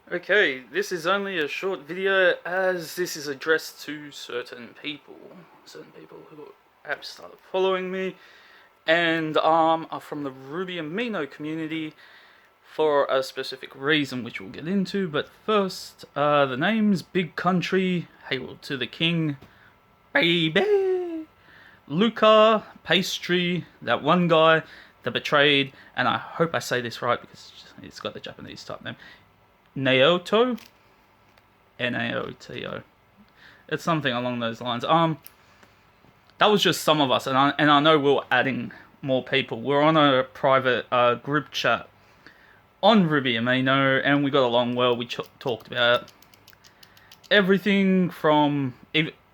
Okay, this is only a short video as this is addressed to certain people who have started following me and are from the Rwby Amino community for a specific reason which we'll get into. But first, the name's Big Country, Hail to the King, baby, Luca, Pastry, that one guy, the Betrayed, and I hope I say this right because it's got the Japanese type name, Naoto, Naoto. It's something along those lines. That was just some of us, and I know we're adding more people. We're on a private group chat on Rwby Amino, and we got along well. We talked about everything from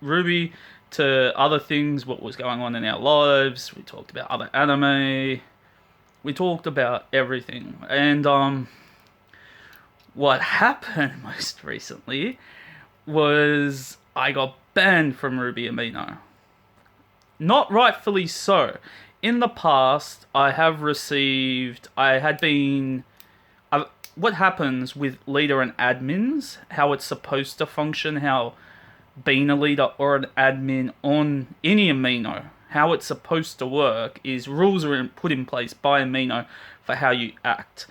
Ruby to other things, what was going on in our lives. We talked about other anime. We talked about everything, and what happened most recently was I got banned from Rwby Amino. Not rightfully so. In the past, what happens with leader and admins, how it's supposed to function, how being a leader or an admin on any Amino, how it's supposed to work is rules are put in place by Amino for how you act.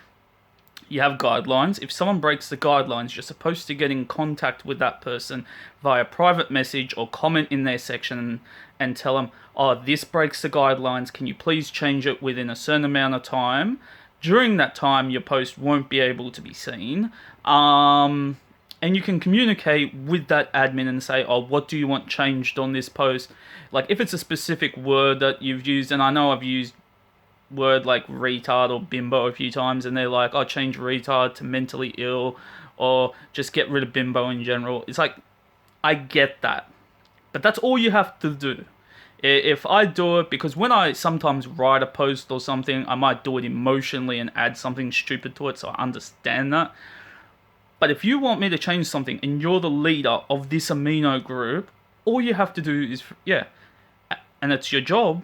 You have guidelines. If someone breaks the guidelines, you're supposed to get in contact with that person via private message or comment in their section and tell them, oh, this breaks the guidelines. Can you please change it within a certain amount of time? During that time, your post won't be able to be seen. And you can communicate with that admin and say, oh, what do you want changed on this post? Like, if it's a specific word that you've used, and I know I've used word like retard or bimbo a few times, and they're like, oh, change retard to mentally ill, or just get rid of bimbo in general. It's like, I get that, but that's all you have to do. If I do it, because when I sometimes write a post or something, I might do it emotionally and add something stupid to it, so I understand that. But if you want me to change something and you're the leader of this amino group, all you have to do is, and it's your job.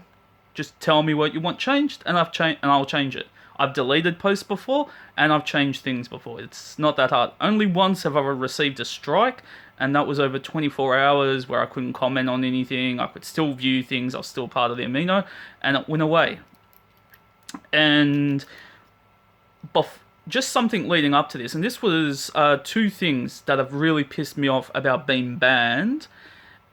Just tell me what you want changed, and I'll change it. I've deleted posts before, and I've changed things before. It's not that hard. Only once have I received a strike, and that was over 24 hours where I couldn't comment on anything. I could still view things. I was still part of the amino, and it went away. And just something leading up to this, and this was two things that have really pissed me off about being banned.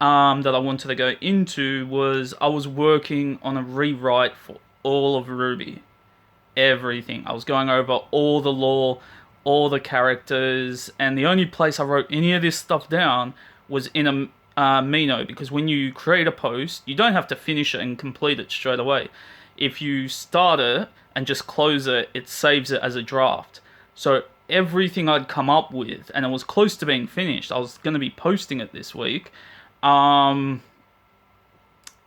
That I wanted to go into was I was working on a rewrite for all of Ruby. Everything. I was going over all the lore, all the characters, and the only place I wrote any of this stuff down was in a Amino, because when you create a post, you don't have to finish it and complete it straight away. If you start it and just close it, it saves it as a draft. So everything I'd come up with, and it was close to being finished, I was going to be posting it this week,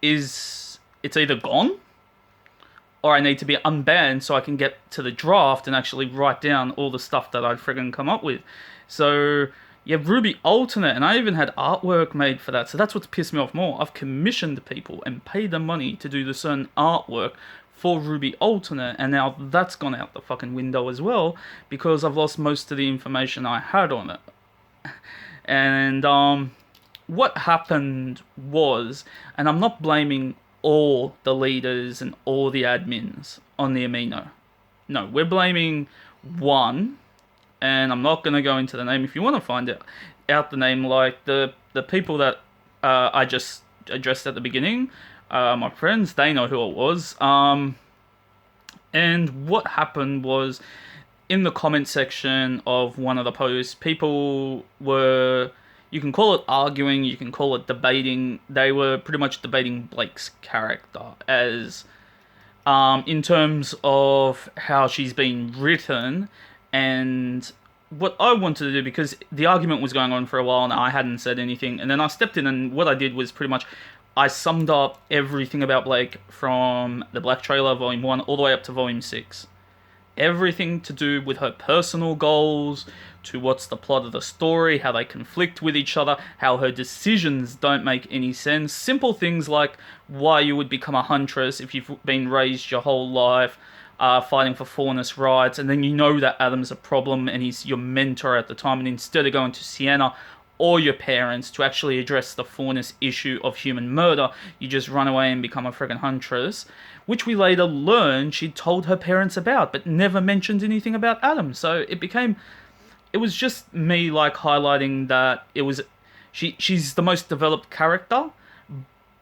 it's either gone or I need to be unbanned so I can get to the draft and actually write down all the stuff that I'd friggin' come up with. So, yeah, Ruby Alternate, and I even had artwork made for that, so that's what's pissed me off more. I've commissioned people and paid them money to do the certain artwork for Ruby Alternate, and now that's gone out the fucking window as well, because I've lost most of the information I had on it. And, what happened was, and I'm not blaming all the leaders and all the admins on the Amino. No, we're blaming one, and I'm not going to go into the name. If you want to find out the name, like the people that I just addressed at the beginning, my friends, they know who it was. And what happened was, in the comment section of one of the posts, people were, you can call it arguing, you can call it debating. They were pretty much debating Blake's character as, in terms of how she's been written, and what I wanted to do, because the argument was going on for a while and I hadn't said anything, and then I stepped in, and what I did was pretty much, I summed up everything about Blake from the Black Trailer Volume 1 all the way up to Volume 6. Everything to do with her personal goals, to what's the plot of the story, how they conflict with each other, how her decisions don't make any sense. Simple things like why you would become a huntress if you've been raised your whole life, fighting for fairness rights, and then you know that Adam's a problem and he's your mentor at the time, and instead of going to Sienna or your parents to actually address the fairness issue of human murder, you just run away and become a friggin' huntress, which we later learned she'd told her parents about, but never mentioned anything about Adam. So it was just me like highlighting that she's the most developed character,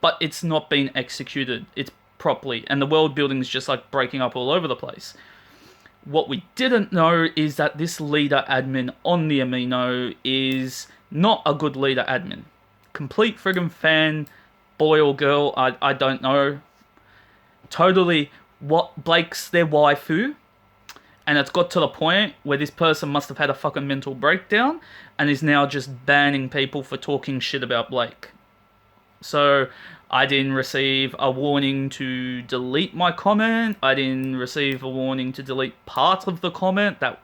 but it's not been executed it's properly, and the world building is just like breaking up all over the place. What we didn't know is that this leader admin on the Amino is not a good leader admin. Complete friggin' fan, boy or girl, I don't know. Totally, what Blake's their waifu, and it's got to the point where this person must have had a fucking mental breakdown and is now just banning people for talking shit about Blake. So I didn't receive a warning to delete my comment. I didn't receive a warning to delete part of the comment. That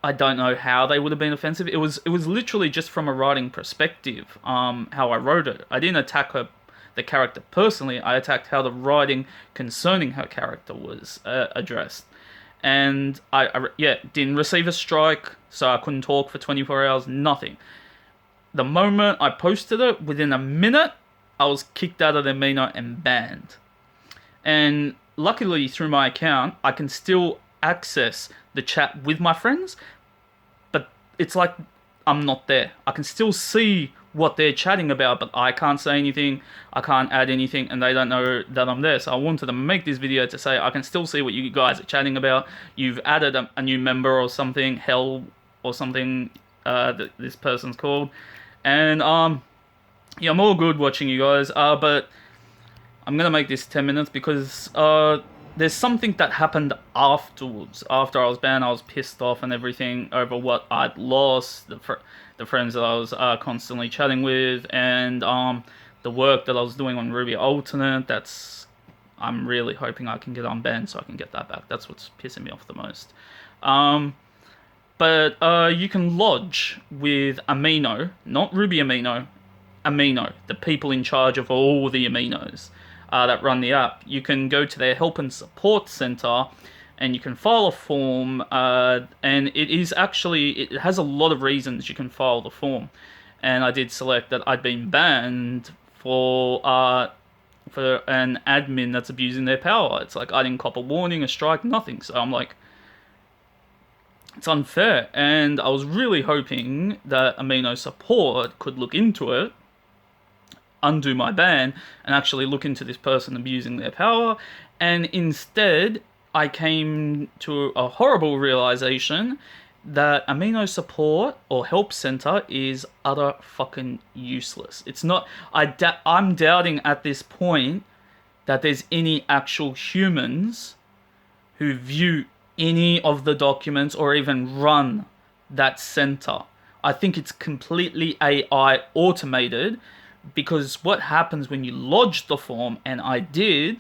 I don't know how they would have been offensive. It was literally just from a writing perspective, how I wrote it. I didn't attack the character personally. I attacked how the writing concerning her character was addressed. And I didn't receive a strike, so I couldn't talk for 24 hours, nothing. The moment I posted it, within a minute, I was kicked out of the Amino and banned. And luckily, through my account, I can still access the chat with my friends, but it's like I'm not there. I can still see what they're chatting about, but I can't say anything, I can't add anything, and they don't know that I'm there. So I wanted to make this video to say I can still see what you guys are chatting about. You've added a new member or something, Hell or something that this person's called. And yeah, I'm all good watching you guys, but I'm gonna make this 10 minutes because there's something that happened afterwards. After I was banned, I was pissed off and everything over what I'd lost, the friends that I was constantly chatting with, and the work that I was doing on Ruby Alternate. I'm really hoping I can get unbanned so I can get that back. That's what's pissing me off the most. But you can lodge with Amino, not Rwbyamino, Amino, the people in charge of all the Aminos that run the app. You can go to their help and support center and you can file a form, and it has a lot of reasons you can file the form. And I did select that I'd been banned for an admin that's abusing their power. It's like I didn't cop a warning, a strike, nothing. So I'm like, it's unfair. And I was really hoping that Amino support could look into it, undo my ban, and actually look into this person abusing their power. And instead, I came to a horrible realization that Amino support or help center is utter fucking useless. It's not. I'm doubting at this point that there's any actual humans who view any of the documents or even run that center. I think it's completely AI automated, because what happens when you lodge the form, and I did,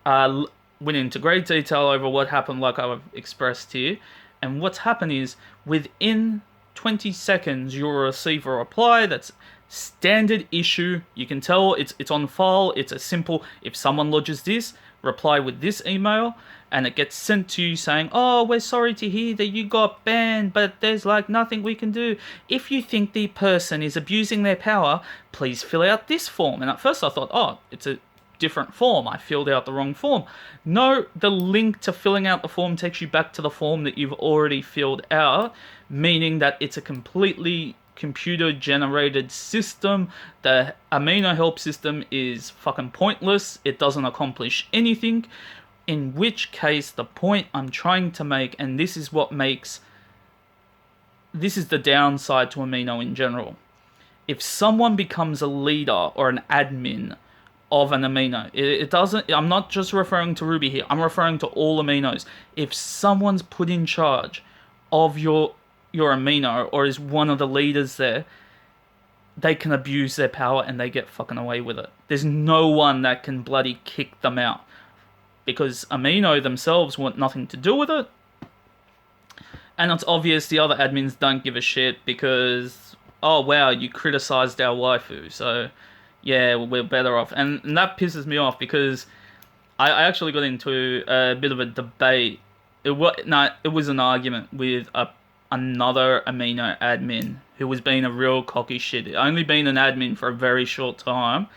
went into great detail over what happened like I've expressed here, and what's happened is within 20 seconds you'll receive a reply that's standard issue. You can tell it's on file. It's a simple, if someone lodges this, reply with this email, and it gets sent to you saying, oh, we're sorry to hear that you got banned, but there's like nothing we can do. If you think the person is abusing their power, please fill out this form. And at first I thought, oh, it's a different form. I filled out the wrong form. No, the link to filling out the form takes you back to the form that you've already filled out, meaning that it's a completely computer-generated system. The Amino help system is fucking pointless. It doesn't accomplish anything. In which case, the point I'm trying to make, and this is the downside to Amino in general. If someone becomes a leader or an admin of an Amino, it doesn't, I'm not just referring to Ruby here, I'm referring to all Aminos. If someone's put in charge of your Amino or is one of the leaders there, they can abuse their power and they get fucking away with it. There's no one that can bloody kick them out, because Amino themselves want nothing to do with it. And it's obvious the other admins don't give a shit because, oh wow, you criticized our waifu, so yeah, we're better off. And that pisses me off, because I actually got into a bit of a debate. It was an argument with another Amino admin who was being a real cocky shit. Only been an admin for a very short time,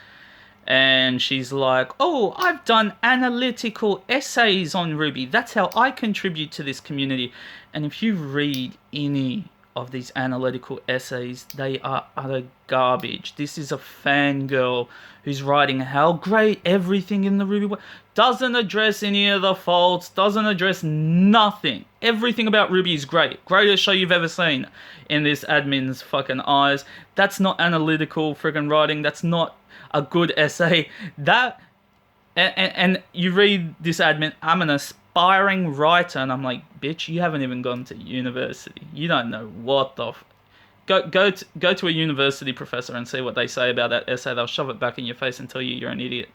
and she's like, "Oh, I've done analytical essays on Ruby. That's how I contribute to this community." And if you read any of these analytical essays, they are utter garbage. This is a fangirl who's writing how great everything in the Ruby was. Doesn't address any of the faults, doesn't address nothing. Everything about Ruby is great. Greatest show you've ever seen in this admin's fucking eyes. That's not analytical friggin' writing. That's not a good essay. That and you read this admin, I'm an aspiring writer, and I'm like, bitch, you haven't even gone to university. You don't know what the go to a university professor and see what they say about that essay. They'll shove it back in your face and tell you you're an idiot.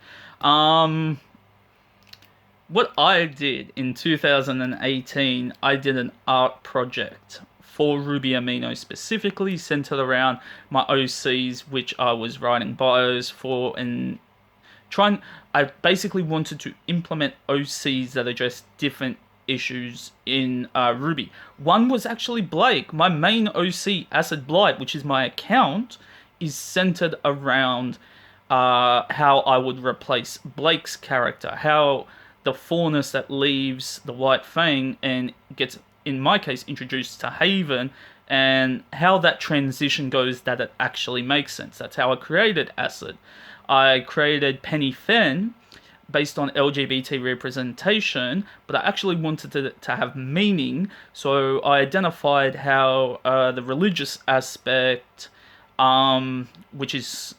What I did in 2018, I did an art project for Rwby Amino, specifically centered around my OCs, which I was writing bios for, and I basically wanted to implement OCs that address different issues in Ruby. One was actually Blake. My main OC, Acid Blight, which is my account, is centered around how I would replace Blake's character, how the fourness that leaves the White Fang and gets, in my case, introduced to Haven, and how that transition goes that it actually makes sense. That's how I created Acid. I created Penny Fen based on LGBT representation, but I actually wanted to have meaning, so I identified how the religious aspect, which is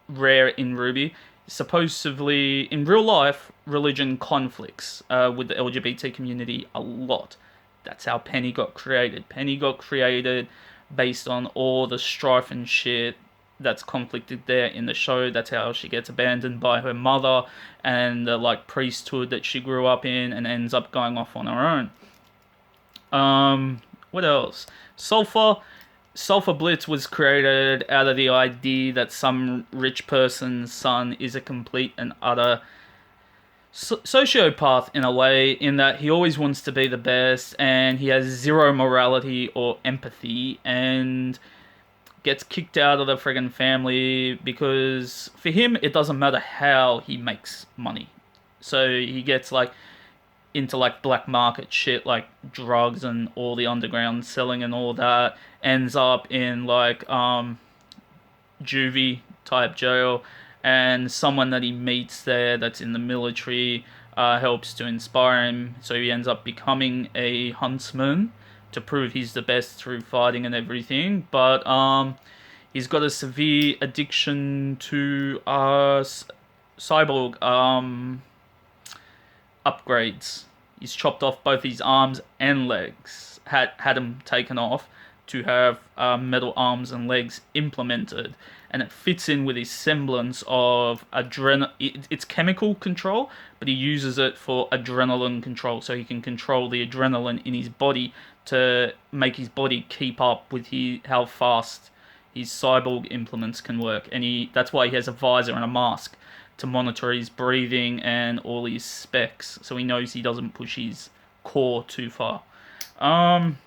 rare in Ruby, supposedly in real life, religion conflicts with the LGBT community a lot. That's how Penny got created. Penny got created based on all the strife and shit that's conflicted there in the show. That's how she gets abandoned by her mother and the like priesthood that she grew up in, and ends up going off on her own. What else? Sulfur Blitz was created out of the idea that some rich person's son is a complete and utter sociopath in a way, in that he always wants to be the best and he has zero morality or empathy, and gets kicked out of the friggin' family because for him it doesn't matter how he makes money. So he gets like into like black market shit like drugs and all the underground selling and all that, ends up in like juvie type jail, and someone that he meets there that's in the military helps to inspire him, so he ends up becoming a huntsman to prove he's the best through fighting and everything. But he's got a severe addiction to cyborg upgrades. He's chopped off both his arms and legs, had them taken off to have metal arms and legs implemented, and it fits in with his semblance of it's chemical control, but he uses it for adrenaline control, so he can control the adrenaline in his body to make his body keep up with how fast his cyborg implements can work. And that's why he has a visor and a mask to monitor his breathing and all his specs, so he knows he doesn't push his core too far. And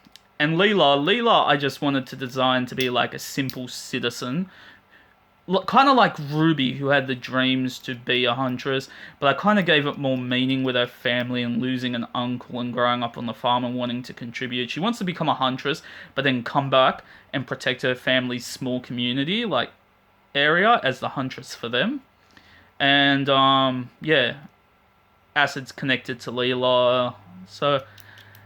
Leela, I just wanted to design to be like a simple citizen, kind of like Ruby, who had the dreams to be a huntress, but I kind of gave it more meaning with her family and losing an uncle and growing up on the farm and wanting to contribute. She wants to become a huntress, but then come back and protect her family's small community, like area, as the huntress for them. And yeah, Acid's connected to Leela, so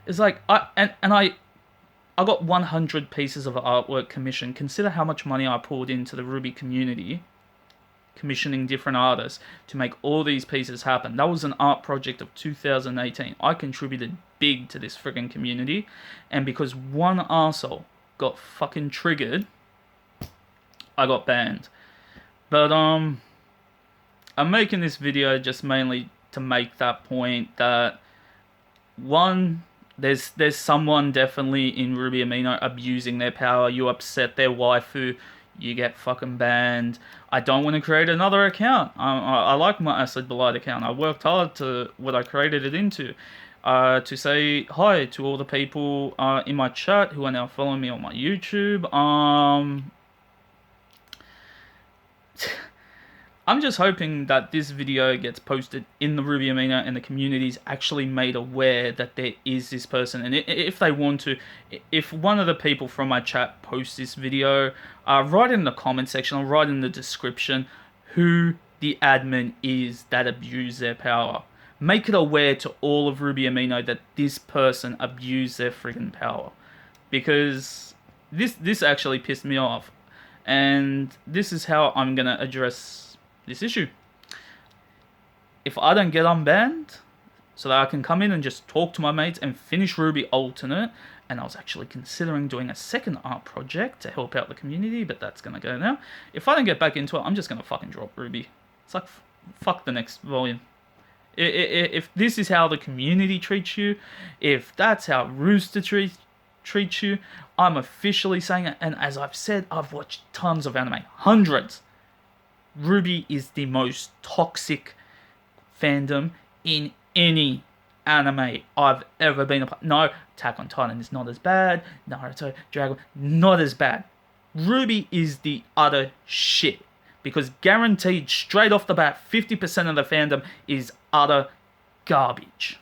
it's like I got 100 pieces of artwork commissioned. Consider how much money I poured into the Ruby community, commissioning different artists to make all these pieces happen. That was an art project of 2018. I contributed big to this friggin' community, and because one arsehole got fucking triggered, I got banned. But I'm making this video just mainly to make that point that, one, there's someone definitely in Rwby Amino abusing their power. You upset their waifu, you get fucking banned. I don't want to create another account. I like my Acid Blight account. I worked hard to what I created it into. To say hi to all the people in my chat who are now following me on my YouTube. I'm just hoping that this video gets posted in the Rwby Amino and the community's actually made aware that there is this person. And if they want to, if one of the people from my chat posts this video, write in the comment section or write in the description who the admin is that abused their power. Make it aware to all of Rwby Amino that this person abused their freaking power. Because this actually pissed me off. And this is how I'm going to address this issue. If I don't get unbanned, so that I can come in and just talk to my mates and finish Ruby Alternate, and I was actually considering doing a second art project to help out the community, but that's going to go now. If I don't get back into it, I'm just going to fucking drop Ruby. It's like, fuck the next volume. If this is how the community treats you, if that's how Rooster treats you, I'm officially saying it, and as I've said, I've watched tons of anime, hundreds. Rwby is the most toxic fandom in any anime I've ever been a part. No, Attack on Titan is not as bad. Naruto, Dragon, not as bad. Rwby is the utter shit. Because guaranteed, straight off the bat, 50% of the fandom is utter garbage.